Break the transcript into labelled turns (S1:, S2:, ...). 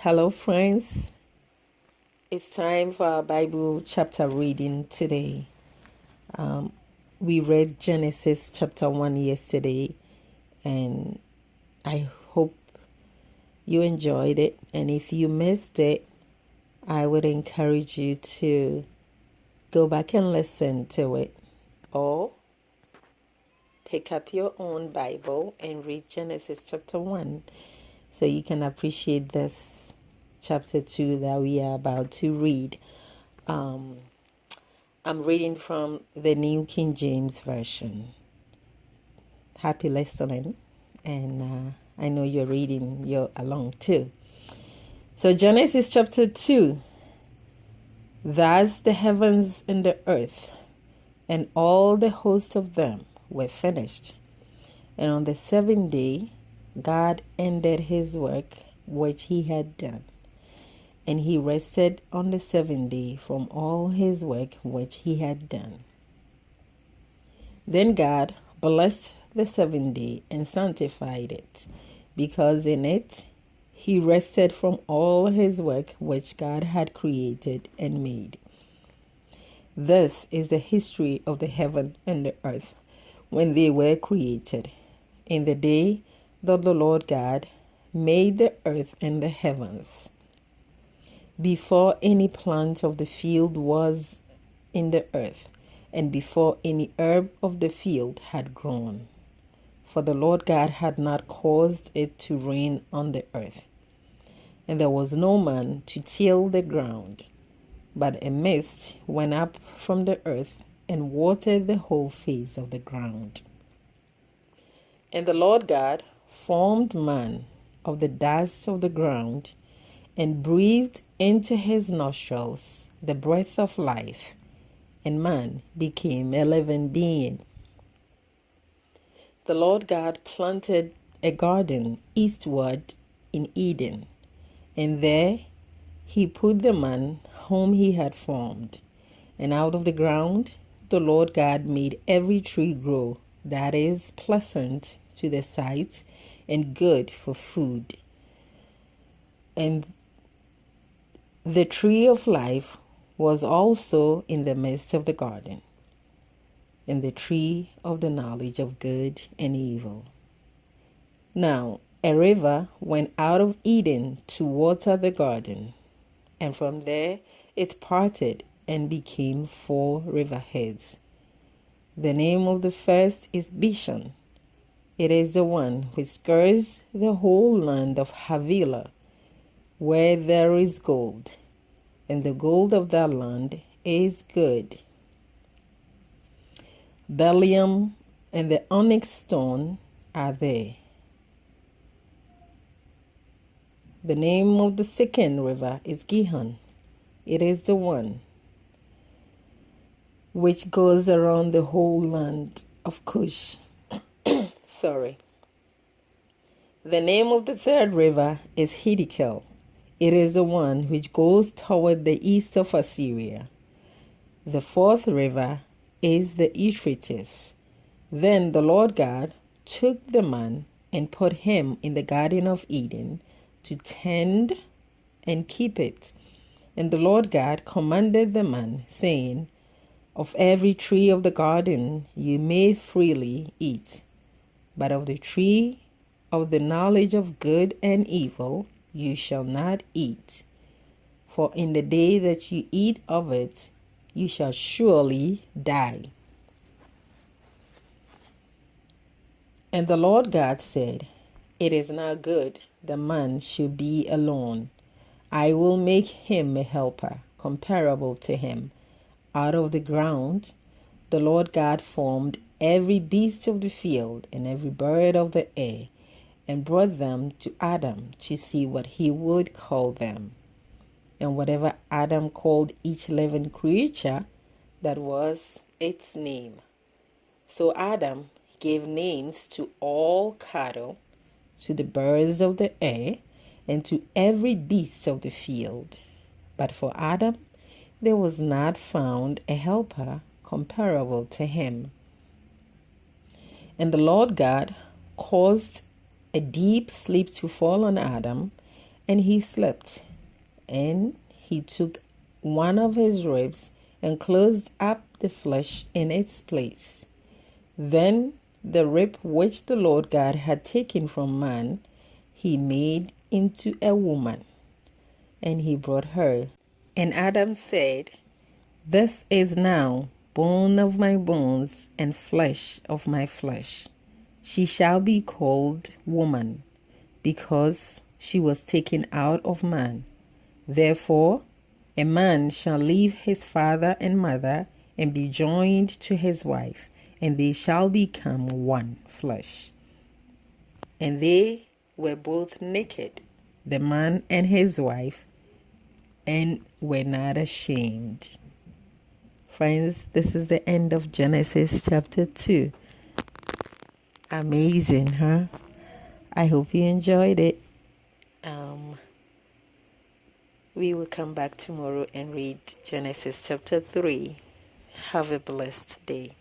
S1: Hello, friends. It's time for our Bible chapter reading today. We read Genesis chapter 1 yesterday, and I hope you enjoyed it. And if you missed it, I would encourage you to go back and listen to it, or pick up your own Bible and read Genesis chapter 1 so you can appreciate this chapter 2 that we are about to read. I'm reading from the New King James Version. Happy listening, and I know you're along too. So Genesis chapter 2. Thus the heavens and the earth, and all the host of them were finished. And on the seventh day, God ended his work which he had done. And he rested on the seventh day from all his work which he had done. Then God blessed the seventh day and sanctified it, because in it he rested from all his work which God had created and made. This is the history of the heaven and the earth when they were created, in the day that the Lord God made the earth and the heavens, before any plant of the field was in the earth, and before any herb of the field had grown. For the Lord God had not caused it to rain on the earth, and there was no man to till the ground. But a mist went up from the earth and watered the whole face of the ground. And the Lord God formed man of the dust of the ground, and breathed into his nostrils the breath of life, and man became a living being. The Lord God planted a garden eastward in Eden, and there he put the man whom he had formed. And out of the ground the Lord God made every tree grow that is pleasant to the sight and good for food. And the tree of life was also in the midst of the garden, and the tree of the knowledge of good and evil. Now a river went out of Eden to water the garden, and from there it parted and became 4 riverheads. The name of the first is Bishon. It is the one which skirts the whole land of Havilah, where there is gold, and the gold of that land is good. Bellium and the onyx stone are there. The name of the second river is Gihon. It is the one which goes around the whole land of Cush. The name of the third river is Hiddekel. It is the one which goes toward the east of Assyria. The fourth river is the Euphrates. Then the Lord God took the man and put him in the Garden of Eden to tend and keep it. And the Lord God commanded the man, saying, Of every tree of the garden you may freely eat, but of the tree of the knowledge of good and evil you shall not eat. For in the day that you eat of it, you shall surely die. And the Lord God said, It is not good the man should be alone. I will make him a helper comparable to him. Out of the ground the Lord God formed every beast of the field and every bird of the air, and brought them to Adam to see what he would call them. And whatever Adam called each living creature, that was its name. So Adam gave names to all cattle, to the birds of the air, and to every beast of the field. But for Adam there was not found a helper comparable to him. And the Lord God caused a deep sleep to fall on Adam, And he slept, and he took one of his ribs and closed up the flesh in its place. Then the rib which the Lord God had taken from man, he made into a woman, and he brought her. And Adam said, "This is now bone of my bones and flesh of my flesh. She shall be called woman, because she was taken out of man. Therefore, a man shall leave his father and mother and be joined to his wife, and they shall become one flesh." And they were both naked, the man and his wife, and were not ashamed. Friends, this is the end of Genesis chapter 2. Amazing, huh? I hope you enjoyed it. We will come back tomorrow and read Genesis chapter 3. Have a blessed day.